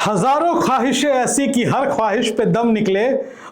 हजारों ख्वाहिशें ऐसी कि हर ख्वाहिश पे दम निकले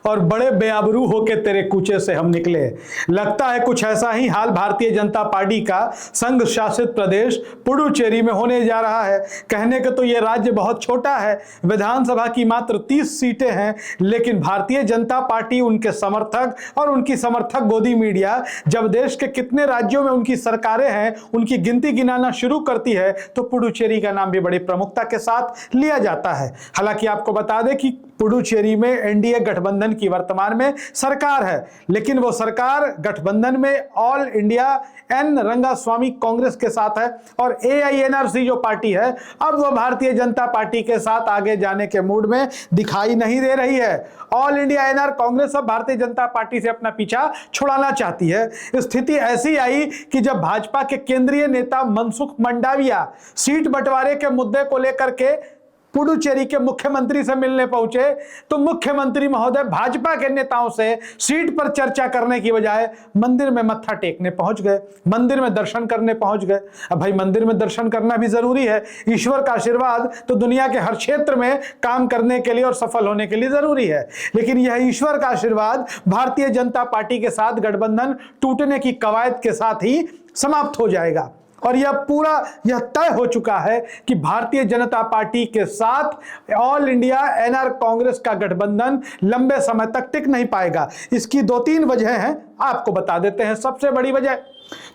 और बड़े बेआबरू होके तेरे कूचे से हम निकले। लगता है कुछ ऐसा ही हाल भारतीय जनता पार्टी का संघ शासित प्रदेश पुडुचेरी में होने जा रहा है। कहने के तो ये राज्य बहुत छोटा है, विधानसभा की मात्र 30 सीटें हैं, लेकिन भारतीय जनता पार्टी, उनके समर्थक और उनकी समर्थक गोदी मीडिया जब देश के कितने राज्यों में उनकी सरकारें हैं उनकी गिनती गिनाना शुरू करती है तो पुडुचेरी का नाम भी बड़ी प्रमुखता के साथ लिया जाता है। हालांकि आपको बता दें कि पुडुचेरी में एनडीए गठबंधन की वर्तमान में सरकार है, लेकिन वो सरकार गठबंधन में all India N Rangaswamy Congress के साथ है और एआईएनआरसी जो पार्टी है अब वो भारतीय जनता पार्टी के साथ आगे जाने के मूड में दिखाई नहीं दे रही है। ऑल इंडिया एनआर कांग्रेस अब भारतीय जनता पार्टी से अपना पीछा छुड़ाना चाहती है। स्थिति ऐसी आई कि जब भाजपा के केंद्रीय नेता मनसुख मंडाविया सीट बंटवारे के मुद्दे को लेकर के पुडुचेरी के मुख्यमंत्री से मिलने पहुंचे तो मुख्यमंत्री महोदय भाजपा के नेताओं से सीट पर चर्चा करने की बजाय मंदिर में मत्था टेकने पहुंच गए, मंदिर में दर्शन करने पहुंच गए। अब भाई मंदिर में दर्शन करना भी जरूरी है, ईश्वर का आशीर्वाद तो दुनिया के हर क्षेत्र में काम करने के लिए और सफल होने के लिए जरूरी है, लेकिन यह ईश्वर का आशीर्वाद भारतीय जनता पार्टी के साथ गठबंधन टूटने की कवायद के साथ ही समाप्त हो जाएगा। और यह तय हो चुका है कि भारतीय जनता पार्टी के साथ ऑल इंडिया एनआर कांग्रेस का गठबंधन लंबे समय तक टिक नहीं पाएगा। इसकी 2-3 वजह हैं, आपको बता देते हैं। सबसे बड़ी वजह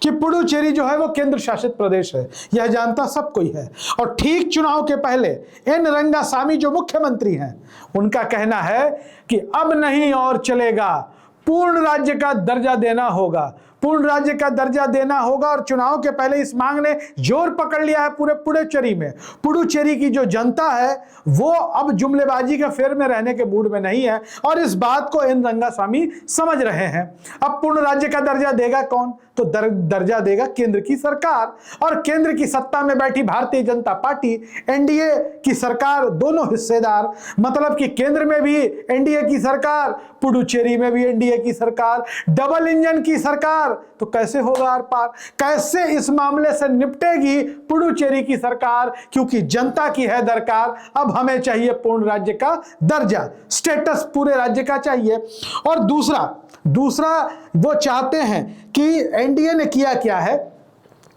कि पुडुचेरी जो है वो केंद्र शासित प्रदेश है, यह जानता सब कोई है। और ठीक चुनाव के पहले एन रंगासामी जो मुख्यमंत्री हैं उनका कहना है कि अब नहीं और चलेगा, पूर्ण राज्य का दर्जा देना होगा, पूर्ण राज्य का दर्जा देना होगा। और चुनाव के पहले इस मांग ने जोर पकड़ लिया है पूरे पुडुचेरी में। पुडुचेरी की जो जनता है वो अब जुमलेबाजी के फेर में रहने के मूड में नहीं है और इस बात को एन रंगासामी समझ रहे हैं। अब पूर्ण राज्य का दर्जा देगा कौन? तो दर्जा देगा केंद्र की सरकार, और केंद्र की सत्ता में बैठी भारतीय जनता पार्टी, एनडीए की सरकार, दोनों हिस्सेदार। मतलब कि केंद्र में भी एनडीए की सरकार, पुडुचेरी में भी एनडीए की सरकार, डबल इंजन की सरकार। तो कैसे होगा आर पार, कैसे इस मामले से निपटेगी पुडुचेरी की सरकार? क्योंकि जनता की है दरकार, अब हमें चाहिए पूर्ण राज्य का दर्जा, स्टेटस पूरे राज्य का चाहिए। और दूसरा वो चाहते हैं कि एनडीए ने किया क्या है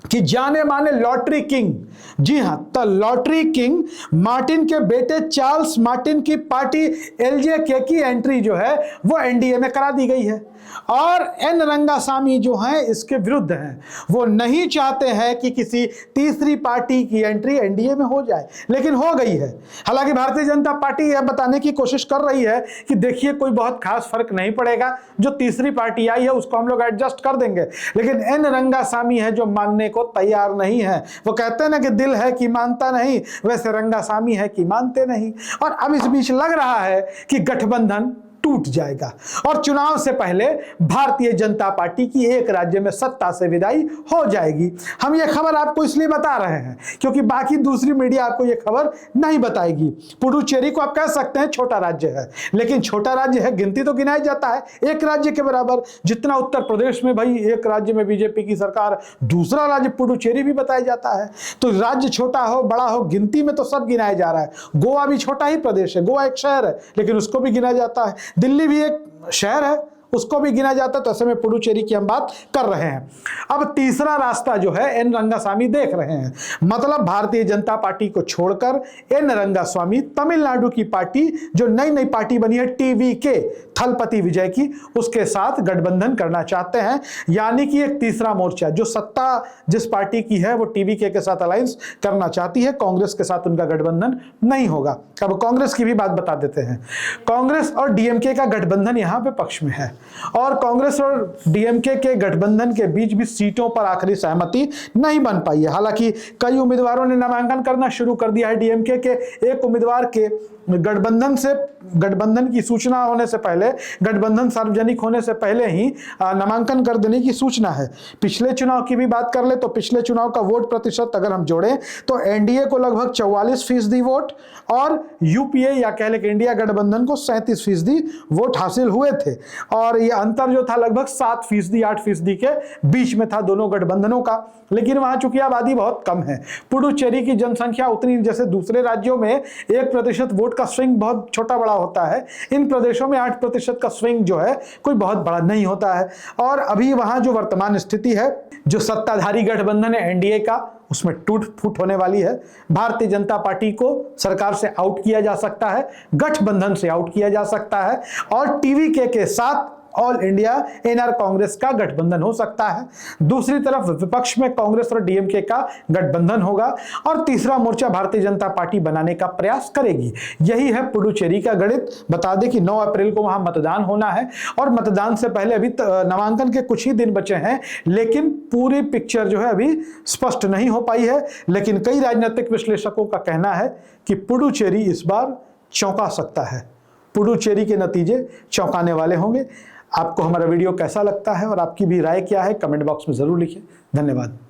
कि जाने माने लॉटरी किंग, जी हां, तो लॉटरी किंग मार्टिन के बेटे चार्ल्स मार्टिन की पार्टी एलजेके की एंट्री जो है वो एनडीए में करा दी गई है। और एन रंगासामी जो हैं इसके विरुद्ध हैं, वो नहीं चाहते हैं कि किसी तीसरी पार्टी की एंट्री एनडीए में हो जाए, लेकिन हो गई है। हालांकि भारतीय जनता पार्टी यह बताने की कोशिश कर रही है कि देखिए कोई बहुत खास फर्क नहीं पड़ेगा, जो तीसरी पार्टी आई है उसको हम लोग एडजस्ट कर देंगे। लेकिन एन रंगासामी है जो मानने को तैयार नहीं है। वो कहते हैं ना कि दिल है कि मानता नहीं, वैसे रंगासामी है कि मानते नहीं। और अब इस बीच लग रहा है कि गठबंधन टूट जाएगा और चुनाव से पहले भारतीय जनता पार्टी की एक राज्य में सत्ता से विदाई हो जाएगी। हम ये खबर आपको इसलिए बता रहे हैं क्योंकि बाकी दूसरी मीडिया आपको ये खबर नहीं बताएगी। पुडुचेरी को आप कह सकते हैं छोटा राज्य है, लेकिन छोटा राज्य है, गिनती तो गिनाया जाता है एक राज्य के बराबर। जितना उत्तर प्रदेश में भाई एक राज्य में बीजेपी की सरकार, दूसरा राज्य पुडुचेरी भी बताया जाता है। तो राज्य छोटा हो बड़ा हो, गिनती में तो सब गिनाया जा रहा है। गोवा भी छोटा ही प्रदेश है, गोवा एक शहर है लेकिन उसको भी गिना जाता है। दिल्ली भी एक शहर है, उसको भी गिना जाता है। तो ऐसे में पुडुचेरी की हम बात कर रहे हैं। अब तीसरा रास्ता जो है एन रंगासामी देख रहे हैं, मतलब भारतीय जनता पार्टी को छोड़कर एन रंगास्वामी तमिलनाडु की पार्टी जो नई पार्टी बनी है टीवीके, थलपति विजय की, उसके साथ गठबंधन करना चाहते हैं। यानी कि एक तीसरा मोर्चा, जो सत्ता जिस पार्टी की है वो टीवीके के साथ अलायंस करना चाहती है, कांग्रेस के साथ उनका गठबंधन नहीं होगा। अब कांग्रेस की भी बात बता देते हैं। कांग्रेस और डीएमके का गठबंधन यहां पे पक्ष में है और कांग्रेस और डीएमके के गठबंधन के बीच भी सीटों पर आखिरी सहमति नहीं बन पाई है। हालांकि कई उम्मीदवारों ने नामांकन करना शुरू कर दिया है। डीएमके के एक उम्मीदवार के गठबंधन की सूचना होने से पहले, गठबंधन सार्वजनिक होने से पहले ही नामांकन कर देने की सूचना है। पिछले चुनाव की भी बात कर ले तो पिछले चुनाव का वोट प्रतिशत अगर हम जोड़ें तो एनडीए को लगभग 44% वोट और यूपीए या कह लें कि इंडिया गठबंधन को 37% वोट हासिल हुए थे। और और ये अंतर जो था लगभग 7%, 8% के बीच में था दोनों गठबंधनों का। लेकिन वहां चूंकि आबादी बहुत कम है, पुडुचेरी की जनसंख्या उतनी, जैसे दूसरे राज्यों में 1% वोट का स्विंग बहुत छोटा बड़ा होता है, इन प्रदेशों में 8% का स्विंग जो है कोई बहुत बड़ा नहीं होता है। और अभी वहां जो वर्तमान स्थिति है, जो सत्ताधारी गठबंधन है एनडीए का, उसमें टूट फूट होने वाली है। भारतीय जनता पार्टी को सरकार से आउट किया जा सकता है, गठबंधन से आउट किया जा सकता है, और टीवीके के साथ ऑल इंडिया एनआर कांग्रेस का गठबंधन हो सकता है। दूसरी तरफ विपक्ष में कांग्रेस और डीएमके का गठबंधन होगा, और तीसरा मोर्चा भारतीय जनता पार्टी बनाने का प्रयास करेगी। यही है पुडुचेरी का गणित। बता दें कि 9 अप्रैल को वहां मतदान होना है, और मतदान से पहले अभी नामांकन के कुछ ही दिन बचे हैं, लेकिन पूरी पिक्चर जो है अभी स्पष्ट नहीं हो पाई है। लेकिन कई राजनीतिक विश्लेषकों का कहना है कि पुडुचेरी इस बार चौंका सकता है। पुडुचेरी के नतीजे चौंकाने वाले होंगे। आपको हमारा वीडियो कैसा लगता है और आपकी भी राय क्या है, कमेंट बॉक्स में जरूर लिखिए। धन्यवाद।